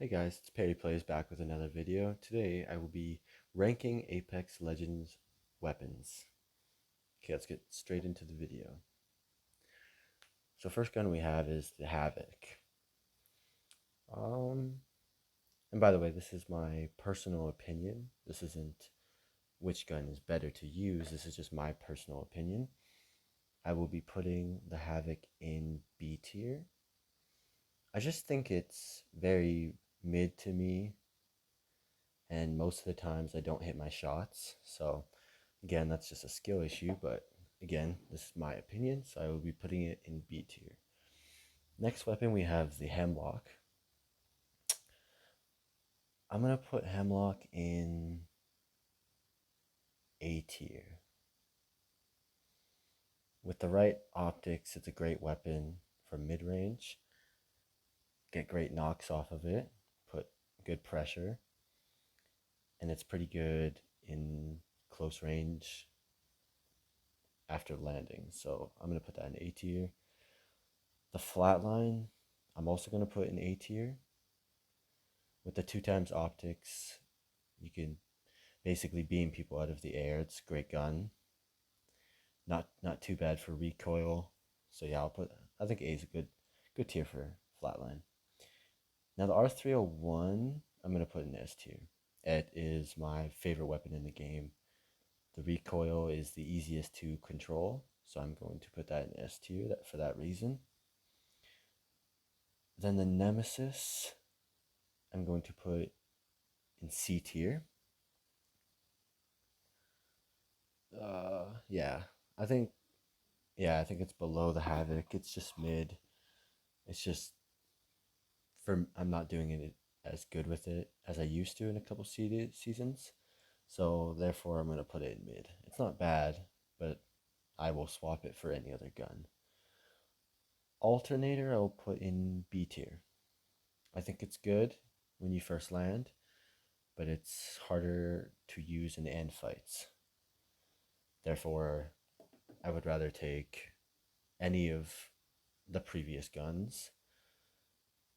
Hey guys, it's Perry Plays back with another video. Today I will be ranking Apex Legends weapons. Okay, let's get straight into the video. So first gun we have is the Havoc. And by the way, this is my personal opinion. This isn't which gun is better to use. This is just my personal opinion. I will be putting the Havoc in B tier. I just think it's very mid to me, and most of the times I don't hit my shots. So again, that's just a skill issue, but again, this is my opinion, so I will be putting it in B tier. Next weapon we have the Hemlock. I'm gonna put Hemlock in A tier. With the right optics, it's a great weapon for mid-range. Get great knocks off of it, put good pressure, and it's pretty good in close range after landing. So I'm gonna put that in A tier. The Flatline, I'm also gonna put in A tier. With the 2x optics, you can basically beam people out of the air. It's a great gun. Not too bad for recoil. So yeah, I think A is a good tier for Flatline. Now the R301, I'm gonna put in S tier. It is my favorite weapon in the game. The recoil is the easiest to control, so I'm going to put that in S tier for that reason. Then the Nemesis, I'm going to put in C tier. Yeah, I think I think it's below the Havoc. It's just mid. It's just I'm not doing it as good with it as I used to in a couple seasons. So therefore, I'm gonna put it in mid. It's not bad, but I will swap it for any other gun. Alternator, I'll put in B tier. I think it's good when you first land, but it's harder to use in end fights. Therefore, I would rather take any of the previous guns,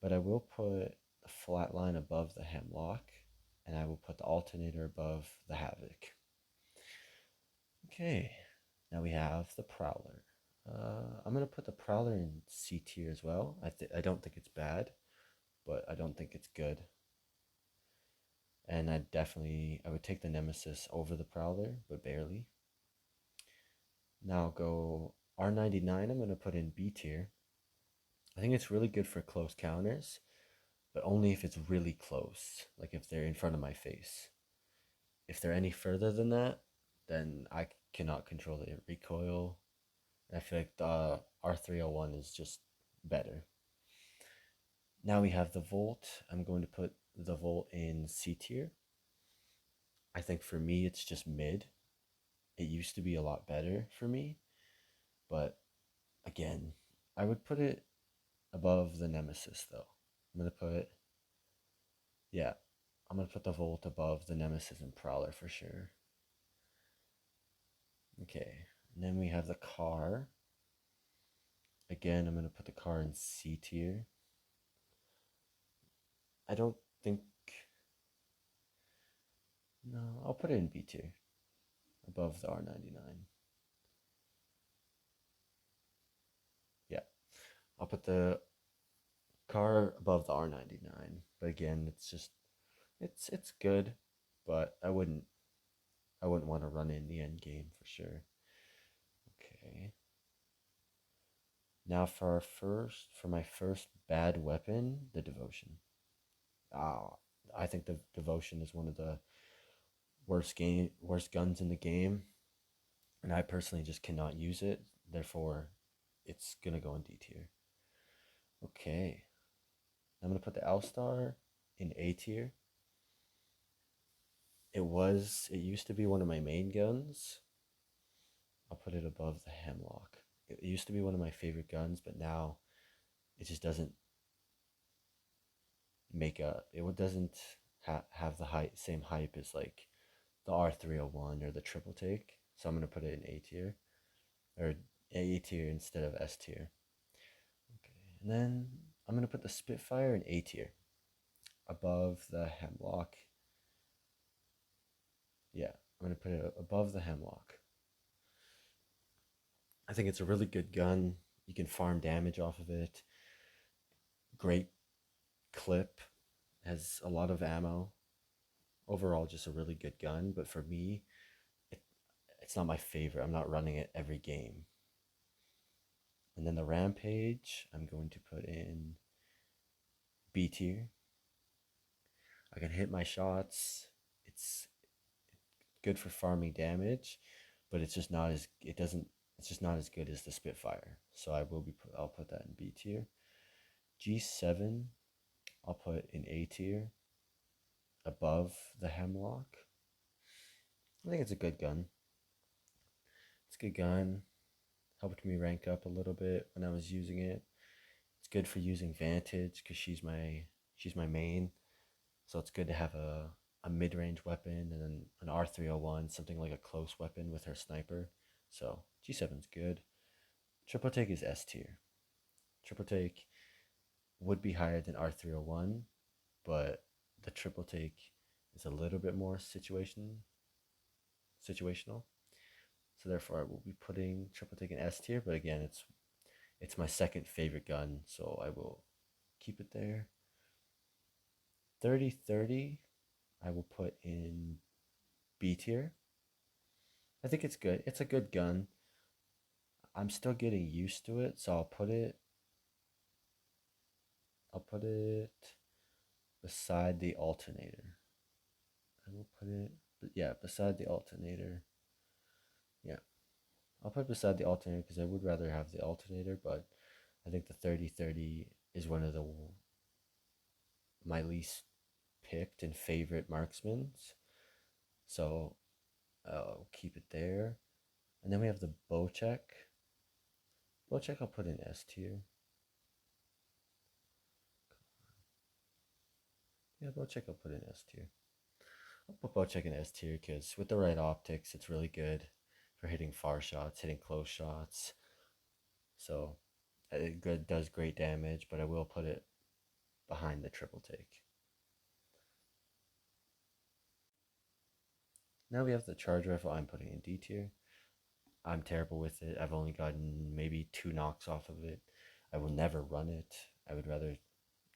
but I will put the Flatline above the Hemlock, and I will put the Alternator above the Havoc. Okay, now we have the Prowler. I'm gonna put the Prowler in C tier as well. I don't think it's bad, but I don't think it's good. And I would take the Nemesis over the Prowler, but barely. Now I'll go R99. I'm gonna put in B tier. I think it's really good for close counters, but only if it's really close, like if they're in front of my face. If they're any further than that, then I cannot control the recoil. And I feel like the R301 is just better. Now we have the Volt. I'm going to put the Volt in C tier. I think for me, it's just mid. It used to be a lot better for me, but again, I would put it above the Nemesis though. I'm gonna put, yeah, I'm gonna put the Volt above the Nemesis and Prowler for sure. Okay, and then we have the Car. Again, I'm gonna put the Car in C tier. I don't think, no, I'll put it in B tier, above the R99. Yeah, I'll put the Car above the R99. But again, it's just, it's good, but I wouldn't want to run in the end game for sure. Okay. Now for my first bad weapon, the Devotion. I think the Devotion is one of the worst guns in the game, and I personally just cannot use it. Therefore, it's gonna go in D tier. Okay, I'm gonna put the L-Star in A tier. It used to be one of my main guns. I'll put it above the Hemlock. It used to be one of my favorite guns, but now it just doesn't it doesn't have the same hype as like the R301 or the triple take. So I'm gonna put it in A tier, or A tier instead of S tier. Okay, and then I'm gonna put the Spitfire in A tier. above the hemlock. Yeah, I'm going to put it above the hemlock. I think it's a really good gun. You can farm damage off of it. Great clip. Has a lot of ammo. Overall, just a really good gun. But for me, it's not my favorite. I'm not running it every game. And then the Rampage, I'm going to put in B tier. I can hit my shots. It's good for farming damage, but it's just not as it doesn't it's just not as good as the Spitfire. So I'll put that in B tier. G7, I'll put in A tier above the Hemlock. I think it's a good gun. It's a good gun. Helped me rank up a little bit when I was using it. It's good for using Vantage because she's my main. So it's good to have a mid-range weapon and then an R301, something like a close weapon with her sniper. So G7's good. Triple take is S tier. Triple take would be higher than R301, but the triple take is a little bit more situational. So therefore I will be putting triple take in S tier, but again it's my second favorite gun, so I will keep it there. 30-30 I will put in B tier. I think it's good. It's a good gun. I'm still getting used to it, so I'll put it beside the alternator. I will put it beside the alternator. Yeah. I'll put it beside the alternator because I would rather have the alternator, but I think the 30-30 is one of my least picked and favorite marksmen. So I'll keep it there. And then we have the Bocek. Bocek I'll put in S tier. Yeah, Bocek I'll put in S tier. I'll put Bocek in S tier because with the right optics, it's really good for hitting far shots, hitting close shots. So it does great damage, but I will put it behind the triple take. Now we have the charge rifle I'm putting in D tier. I'm terrible with it. I've only gotten maybe 2 knocks off of it. I will never run it. I would rather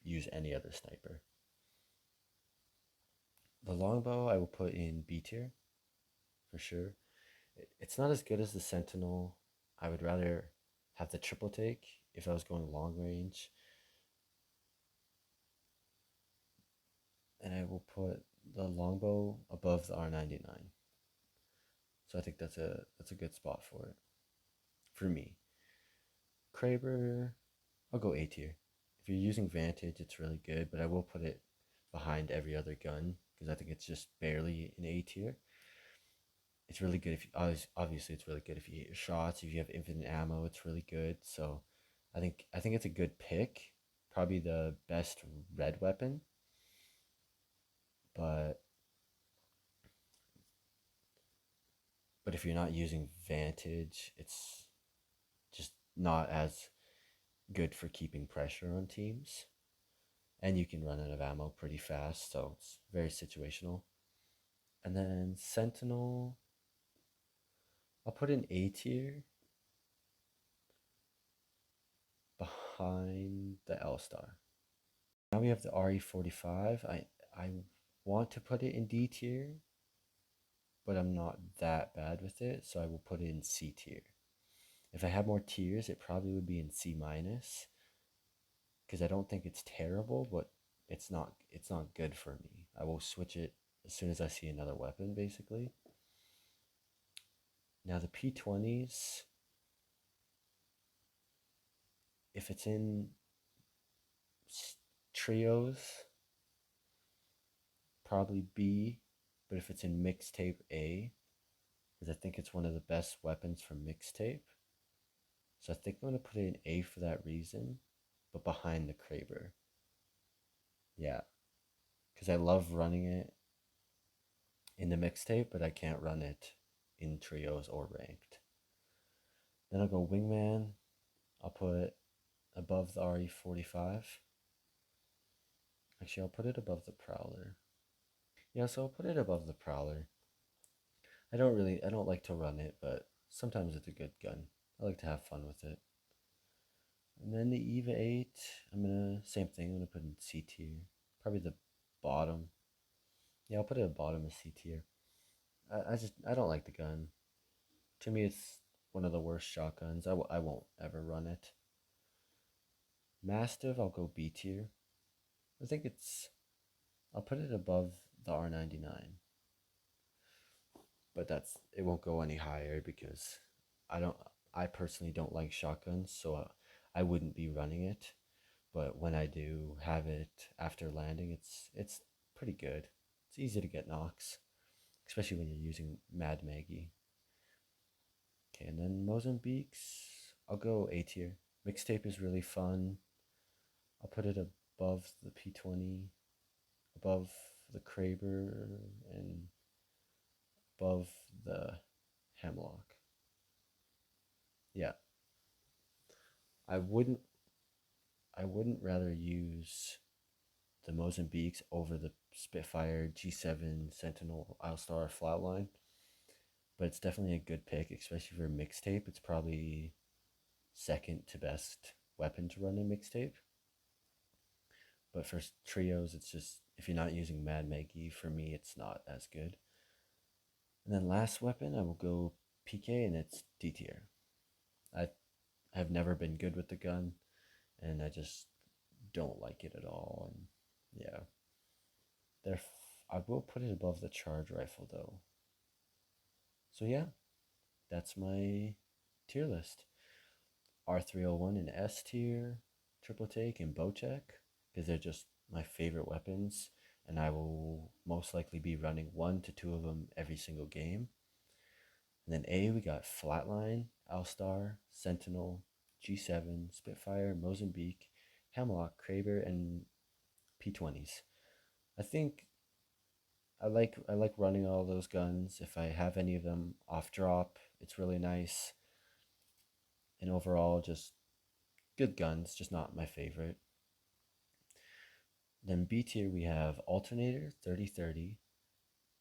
use any other sniper. The longbow I will put in B tier for sure. It's not as good as the Sentinel. I would rather have the triple take if I was going long range. And I will put the longbow above the R99. So I think that's a good spot for it. For me. Kraber, I'll go A tier. If you're using Vantage, it's really good, but I will put it behind every other gun because I think it's just barely an A tier. It's really good if you, obviously it's really good if you hit your shots. If you have infinite ammo, it's really good. So I think it's a good pick. Probably the best red weapon. But if you're not using Vantage, it's just not as good for keeping pressure on teams. And you can run out of ammo pretty fast, so it's very situational. And then Sentinel, I'll put in A tier behind the L Star. Now we have the RE45. I want to put it in D tier, but I'm not that bad with it, so I will put it in C tier. If I had more tiers, it probably would be in C minus, because I don't think it's terrible, but it's not good for me. I will switch it as soon as I see another weapon, basically. Now the P20s, if it's in trios, probably B, but if it's in mixtape, A, because I think it's one of the best weapons for mixtape. So I think I'm going to put it in A for that reason, but behind the Kraber. Yeah, because I love running it in the mixtape, but I can't run it in trios or ranked. Then I'll go Wingman. I'll put above the RE45. Actually, I'll put it above the Prowler. Yeah, so I'll put it above the Prowler. I don't like to run it, but sometimes it's a good gun. I like to have fun with it. And then the EVA 8, same thing, I'm gonna put in C tier. Probably the bottom. Yeah, I'll put it at bottom of C tier. I don't like the gun. To me, it's one of the worst shotguns. I won't ever run it. Mastiff, I'll go B tier. I think I'll put it above the R99, but it won't go any higher because I don't, I personally don't like shotguns, so I wouldn't be running it. But when I do have it after landing, it's pretty good. It's easy to get knocks, especially when you're using Mad Maggie. Okay, and then Mozambique's, I'll go A tier. Mixtape is really fun. I'll put it above the P20, above the Kraber, and above the Hemlock. Yeah, I wouldn't I wouldn't rather use the Mozambiques over the Spitfire G7 Sentinel Star Flatline, but it's definitely a good pick, especially for mixtape. It's probably second to best weapon to run in mixtape. But for trios, it's just if you're not using Mad Maggie, for me, it's not as good. And then last weapon, I will go PK, and it's D tier. I have never been good with the gun, and I just don't like it at all. And yeah, I will put it above the charge rifle though. So yeah, that's my tier list. R301 in S tier, triple take, and bow check because they're just my favorite weapons, and I will most likely be running 1 to 2 of them every single game. And then A, we got Flatline, Alstar, Sentinel, G7, Spitfire, Mozambique, Hemlock, Kraber, and P20s. I think I like running all those guns. If I have any of them off drop, it's really nice. And overall, just good guns, just not my favorite. Then B tier we have Alternator, 3030,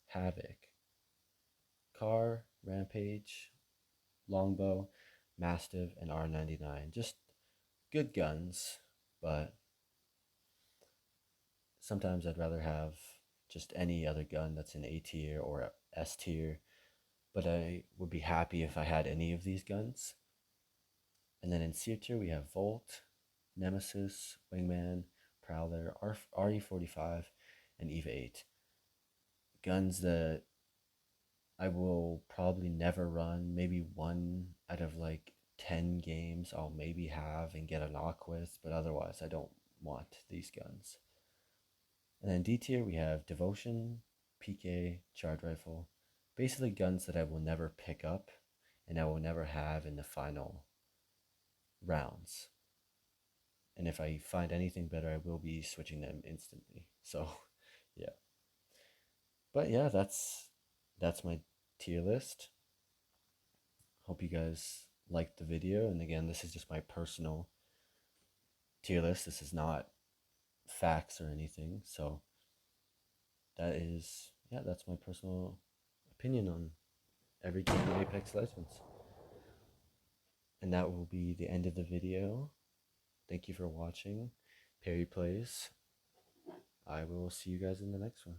Havoc, Car, Rampage, Longbow, Mastiff, and R99. Just good guns, but sometimes I'd rather have just any other gun that's in A tier or S tier, but I would be happy if I had any of these guns. And then in C tier, we have Volt, Nemesis, Wingman, Prowler, RE45, and EVA 8. Guns that I will probably never run, maybe one out of like 10 games I'll maybe have and get a knock with, but otherwise I don't want these guns. And then D tier, we have Devotion, PK, Charge Rifle. Basically, guns that I will never pick up and I will never have in the final rounds. And if I find anything better, I will be switching them instantly. So, yeah. But yeah, that's my tier list. Hope you guys liked the video. And again, this is just my personal tier list. This is not facts or anything. So that's my personal opinion on every game in Apex Legends. And that will be the end of the video. Thank you for watching. Perry Plays. I will see you guys in the next one.